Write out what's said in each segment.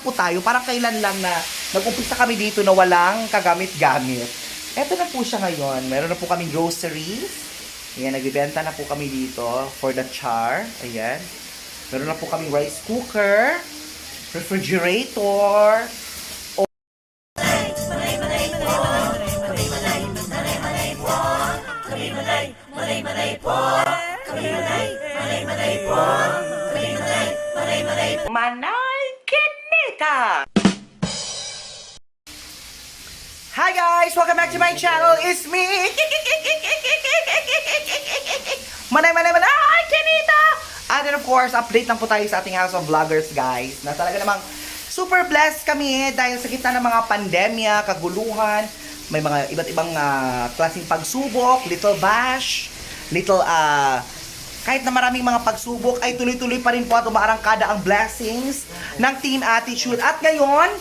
po tayo. Parang kailan lang na nag-umpisa kami dito na walang kagamit-gamit. Eto na po siya ngayon. Meron na po kaming groceries. Ayan, nagbibenta na po kami dito for the char. Ayan. Meron na po kaming rice cooker, refrigerator, Manay Kinita! Hi guys! Welcome back to my channel! It's me! Manay Kinita! And then of course, update lang po tayo sa ating House of Vloggers guys. Na talaga namang super blessed kami dahil sa gitna ng mga pandemya, kaguluhan, may mga iba't ibang klaseng pagsubok, little bash, little kahit na maraming mga pagsubok ay tuloy-tuloy pa rin po at umaarangkada ang blessings ng Team Attitude. At ngayon,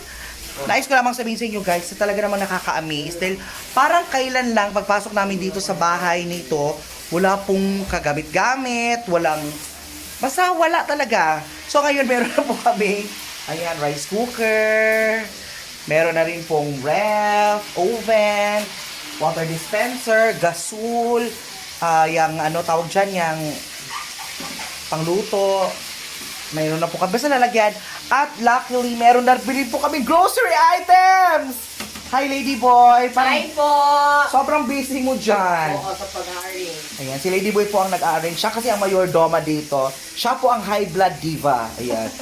nais ko lamang sabihin sa inyo guys, na talaga namang nakaka-amaze dahil parang kailan lang pagpasok namin dito sa bahay nito, wala pong kagamit-gamit, basta wala talaga. So ngayon meron na po kami, ayan, rice cooker, meron na rin pong ref, oven, water dispenser, gasol, yung ano tawag dyan, yung pangluto, mayroon na po kami basta lalagyan. At luckily, meron na rin po kami grocery items! Hi, Lady Boy! Hi po! Sobrang busy mo dyan. Oo, sa pag-aaring. Ayan, si Lady Boy po ang nag-arrange. Siya kasi ang mayordomo dito. Siya po ang high blood diva. Ayan.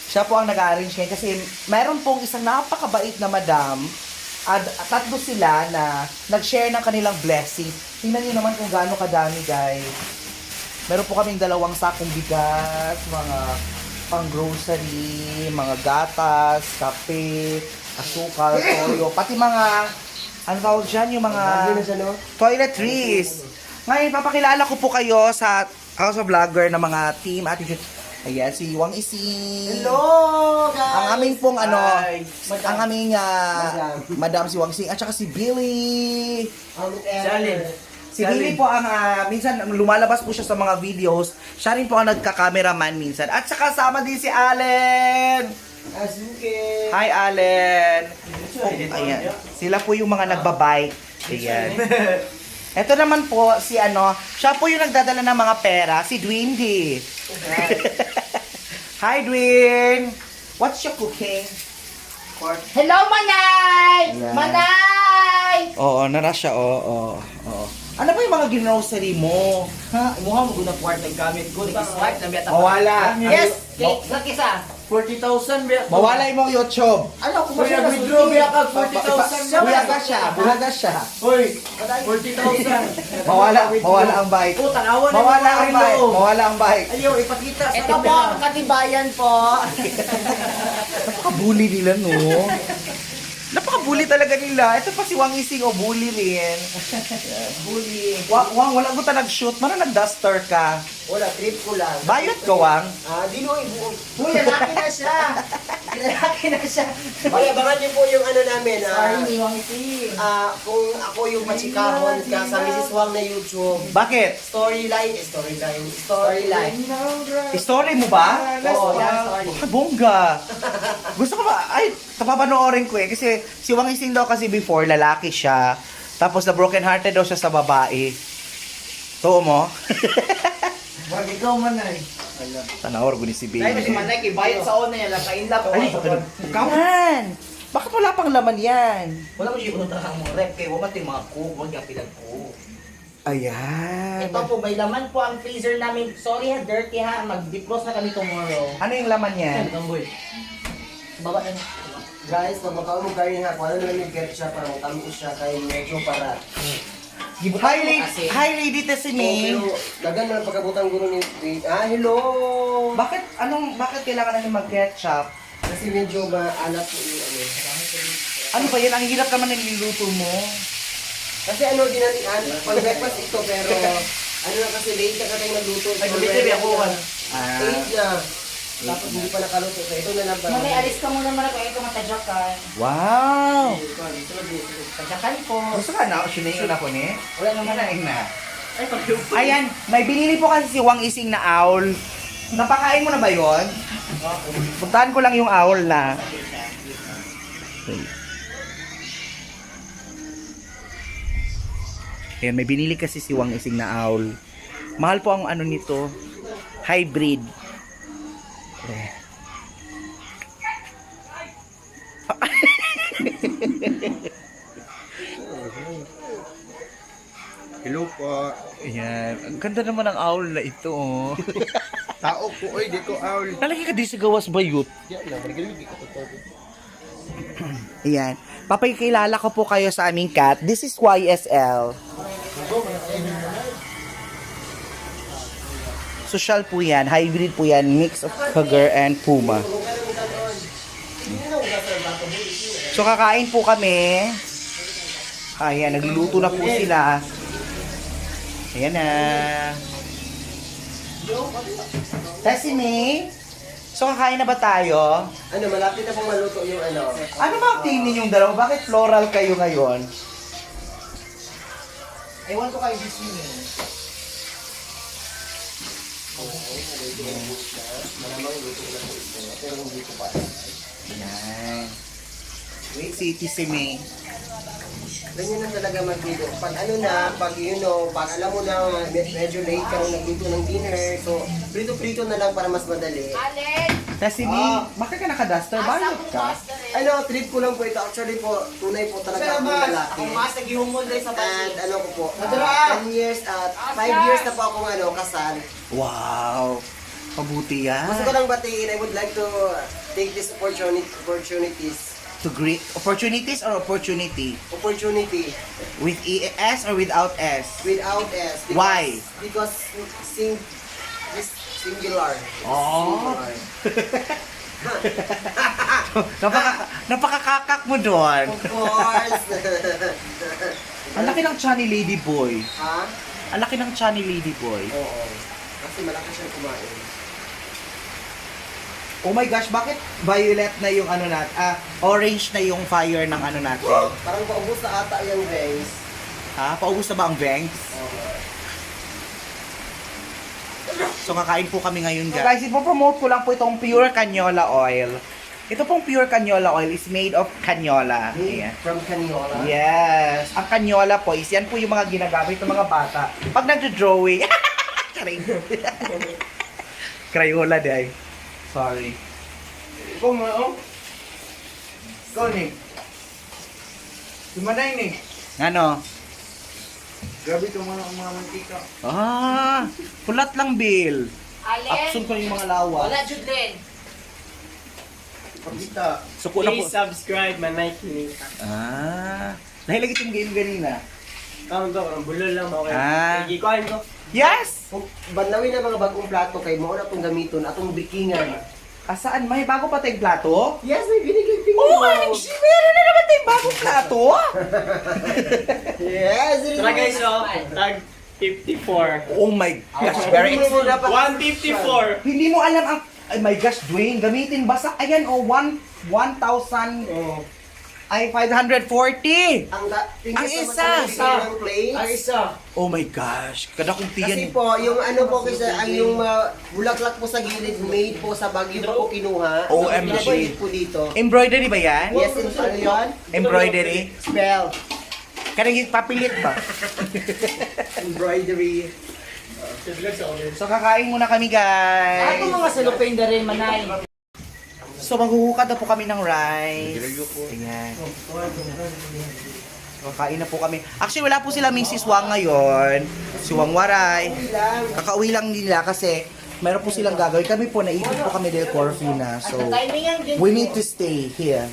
Siya po ang nag-arrange ngayon kasi meron pong isang napakabait na madam at tatlo sila na nag-share ng kanilang blessing. Tingnan niyo naman kung gaano kadami, guys. Meron po kaming 2 sakong bigas, mga pang-grocery, mga gatas, kape, asukal, toyo, pati mga, ano tawag dyan, yung mga toiletries. Ngayon, papakilala ko po kayo sa House of Vlogger ng mga Team Attitude. Ayan, si Wang Ising. Hello, guys! Ang aming pong Hi. ang aming Madam si Wang Ising at saka si Billy. Si Billy po ang minsan lumalabas po siya sa mga videos. Siya rin po ang nagka-cameraman minsan. At saka kasama din si Allen. Azuke! Hi Allen. Ayan. Sila po yung mga nagbabike. Ayan. Ito naman po si siya po yung nagdadala ng mga pera, si Dwindy. Hi Dwin. What's your cooking? Hello, Manay! Ayan. Manay! Oo, nara siya. Oo. Ano ba yung mga grocery mo? Ha? Imuha mo na kwart ng gamit ko. Nag-swipe na biyata. Mawala. Yes! Nakisa! 40,000 biya. Mawala yung YouTube. Ano? Kung Kuya, masya withdraw biya ka 40,000. Buhaga siya. Hoy, 40,000. Mawala ang bike. Oh, tanawan Mawala ang bike. Mawala ang bike. Ayaw, ipakita sa Ito po ang katibayan po. Napaka-bully nila, no? Napaka-bully talaga nila. Ito pa si Wang Ising, bully rin. Bully. Wang, wala ko nag-shoot. Mara nag-duster ka. Wala, trip ko lang. Bayot ka, Wang. Di no, Uy, lalaki na siya. Lalaki na siya. Hoy, abangan niyo po yung ano namin. Sorry, ni Wang Iti. Kung ako yung machikahon ka sa Mrs. Wang na YouTube. Bakit? Storyline. Story mo ba? Oo, Sorry. Ah, bongga. Gusto ko ba? Ay, papanoorin ko eh. Kasi si Wang Ising daw kasi before, lalaki siya. Tapos na broken hearted daw siya sa babae. Totoo mo? Wag ikaw man ay. Tanawar ko ni si Baby. Dahil si Manay, kibayad sa ona yan. Kainlap ko. Ay, kaman! Bakit wala pang laman yan? Wala mo siya unang tarang mga rep. Kaya wala yung mga cook. Huwag yung pilag ko. Ayan. Ito po, may laman po ang freezer namin. Sorry ha, dirty ha. Mag-defrost na kami tomorrow. Ano yung laman yan? Tamboy. Baba na. Guys, pag makaumog kayo nga, kung ano naman yung ketchup para matamis siya kayo medyo para. Hi, Lady Tessime. Pero, dagan mo ng pagkabutang guro ni... hello! Bakit kailangan natin mag-ketchup? Kasi medyo maalat po yung ano. Ano ba yan? Ang hirap naman ng niluto mo. Kasi ano, dinalian, pag-breakfast ito, pero ano na kasi late na tayo nagluto. Ay, gumiti ako. 8 na. Tapos hindi pa nakaluto. So ito na lang. Manay, alis ka muna muna kung ito matadyakan. Wow! Tadyakan po. Gusto ka na? Sinayin ako ni? Wala naman na. Sinayin na. Ay, pag-yupo. Ayan, may binili po kasi si Wang Ising na owl. Napakain mo na ba yun? Puntahan ko lang yung owl na. Ayan, may binili kasi si Wang Ising na owl. Mahal po ang ano nito. Hybrid. Ayan. Hello po. Ayan. Ang ganda naman ng owl na ito. Oh. Tao po, oy, di ko awl. Nalaki ka di sa gawas bayot. Yan lang, magaling di ko to. Ayan. Papakilala ko po kayo sa aming cat. This is YSL. Social po yan. Hybrid po yan. Mix of Cougar and Puma. So kakain po kami. Ayan. Nagluluto na po sila. Ayan na. Sesame. So kakain na ba tayo? Ano, malapit na pong maluto yung ano. Ano ba ang tingin ninyong dalawa? Bakit floral kayo ngayon? Ewan ko kayo gising. Yan. Wait, si May. Ganyan na talaga magluto. Pag ano na, pag you know, pag alam mo na medyo late ka nung nagluto ng dinner, so prito-prito na lang para mas madali. Si May, bakit ka naka-duster? Bayot ka? Ano, trip ko lang po ito. Actually po, tunay po talaga akong lalaki. And ano ko po, 10 years at 5 years na po akong ano, kasal. Wow. Pabuti yan. Gusto ko lang batiin, I would like to take this opportunities. To greet opportunities or opportunity? Opportunity With ES or without S? without S. Because, Why? Because this singular. Oh. Singular. Napakakakak mo doon. Of course. Ang laki ng tiyan ni Ladyboy. Ha? Ang laki ng tiyan ni Ladyboy. Oo. Kasi malaki siyang kumain. Oh my gosh, bakit violet na yung ano natin? Orange na yung fire ng ano natin. Parang paubos na ata yung guys. Ha? Paubos na ba ang bangs? So kakain po kami ngayon guys. So guys, ipopromote ko lang po itong pure canola oil. Ito pong pure canola oil is made of canola. Ayan. From Caniola. Yes. Ang canola po is yan po yung mga ginagamit ng mga bata. Pag nagdo-drawing. Charing. Crayola day. Sorry. Ikaw mo, oh. Ikaw ni. Sumanay ni. Ano? Grabe itong mga mantika. Kulat lang, Bill. Alin? Aksun ko yung mga lawa. Wala, Judlin. Pagkita. Suko na po. Please subscribe, Manay Kinita. Dahil lagi itong game ganina. Kamu to, ang bulol lang okay. Ikuan ko. Yes! Kung banlawin na mga bagong plato kay mo na itong gamiton, atong bikingan. Saan? May bago pa tayong plato? Yes, may binigay tingin Oh, mo. OMG! Meron na naman tayong bagong plato! Yes, it is. Tara guys, oh. Tag 54. Oh my gosh, very Hindi mo dapat- 154. Hindi mo alam ang... Ay my gosh, Dwayne, gamitin basta. Ayan, 1,000... Oh. Ay, 540! Ang Ang isa. Ng plates. Ang isa. Oh my gosh, kada kong Kasi tiyan. po, yung ano po kasi, ang yung bulaklak po sa gilid, made po sa Baguio po kinuha. OMG. Pinapahid po dito. Embroidery ba yan? Yes, ano yun? Embroidery? Spell. Kanang papilit ba? Embroidery. So kakain muna kami guys. Ako mga salupin na rin, Manay. So maghuhukad na po kami ng rice. Ayan. Kakain na po kami. Actually wala po sila Mrs. Wang ngayon. Si Wang Waray. Kakauwi lang nila kasi meron po silang gagawin. Kami po naipit po kami del Corfina. So Timing yan din. we need to stay here.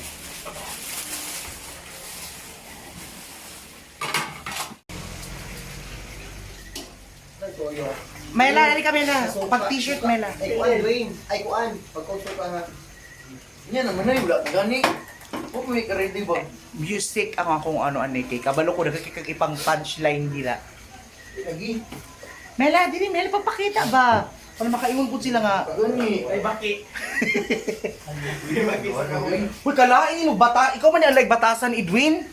Mela, halika Mela. Pag t-shirt Mela. Ay, kuan, Dwayne. Ay, kuan. Pagkauso ka ha. Yan naman na, wala ka gani. Huwag mo ready ba? Music ang akong ano kay kabalo ko ipang punchline nila. Lagi. Mela, dili Mela papakita ba? Para makaiwan po sila nga. Gani. Ay, baki. Uy, kalain mo bata. Ikaw man yung like batasan Edwin.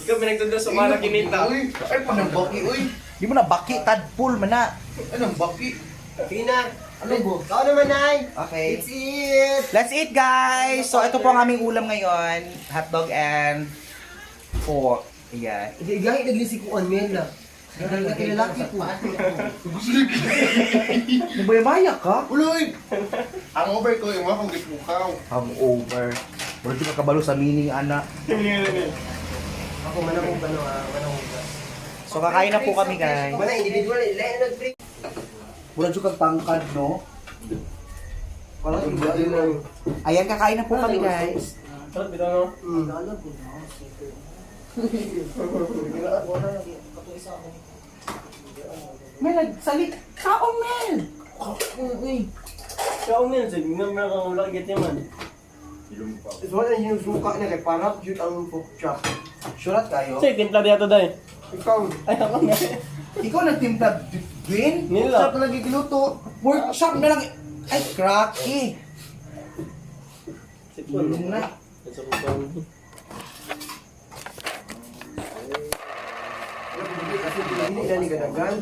Ikaw pinagtundo sa mga kinita. Uy, ay, panang baki, uy. Di mo na baki tadpol man na. Anong baki? Pina. Ano po? Kao naman, Nay. Okay. It's it. Let's eat, guys! So, ito po ang aming ulam ngayon. Hotdog and pork. Ayan. Hindi, gahi naglisikuan, Mela. Dahil na kilalaki po. Nabaya ka? Uloy! Ang over ko yung mga kong gipukaw. Hangover. Wala di ka kabalo sa meaning, anak. Ako, manahong ba no? Manahong ba? So, kakain na po kami, guys. Mana, individual, ilayan nag-break. Wala di kang tangkad, no? Wala, hindi lang. Ayan, kakain na po kami, guys. Mel, nagsalit. Kaon, Mel! So, wala yung suka na kay parang yun ang pork chop. Surat kayo? timpla dito dahil. Ikaw, Ikaw nagtimpla din? Nila. Pork chop na lagi giluto. Pork chop na lang. Ay, cracky. Yun na. hindi na ni Gadagan.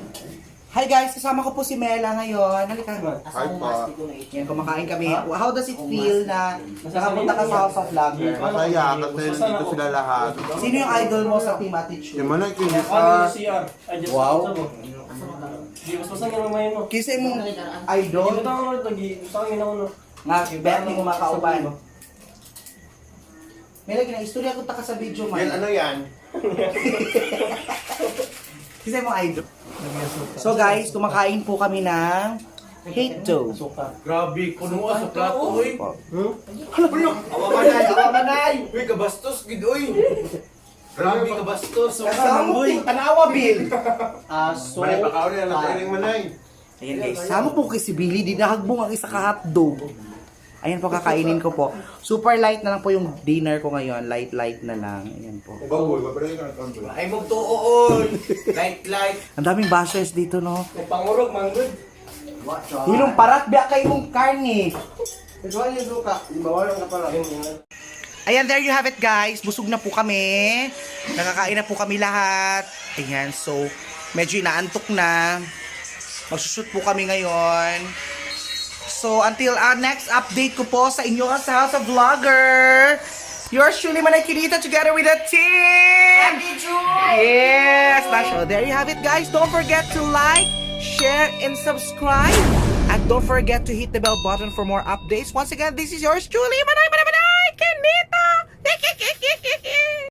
Hi guys, kasama ko po si Mela ngayon. Halika. Ay pa. Yan, kumakain kami. How does it feel na nakapunta ka sa House of Vlogger? Masaya kasi nandito sila lahat. Sino yung idol mo sa Team Attitude? Yung manay kinisa. Wow. Di mas masang yung mamay mo. Kisa mong idol Ito ako ito, masang yun ako no. nga bet ni mo makauban. Mela, gina-istorya ko ta ka sa video man. Yan ano yan? Kisa mong idol. So guys, kumakain po kami ng hate dough. Grabe, kuno sa plato, uy. Awamanay! Uy, kabastos, gid, uy. Grabe, kabastos. Kasama po tanawa, Bill. So, Manay pa ka rin, natiling manay. Ayan guys, sama po kay si Billy, dinahagbong ang isa ka hotdog. Ayan po, kakainin ko po. Super light na lang po yung dinner ko ngayon. Light na lang. Ayan po. Baboy, babalik ka ng konto. Ay, magtuo, uy. Light. Ang daming bashers dito, no? pangurog, manggod. Hilong parat, biya kayo mong karne. Ito yung suka, di ba wala ka pala. Ayan, there you have it guys. Busog na po kami. Nakakain na po kami lahat. Ayan, so medyo inaantok na. Magsushoot po kami ngayon. So, until our next update ko po sa inyo sa House of Vlogger. Yours truly, Manay Kinita, together with the team! Yes! So, there you have it guys. Don't forget to like, share, and subscribe. And don't forget to hit the bell button for more updates. Once again, this is yours truly, Manay Kinita!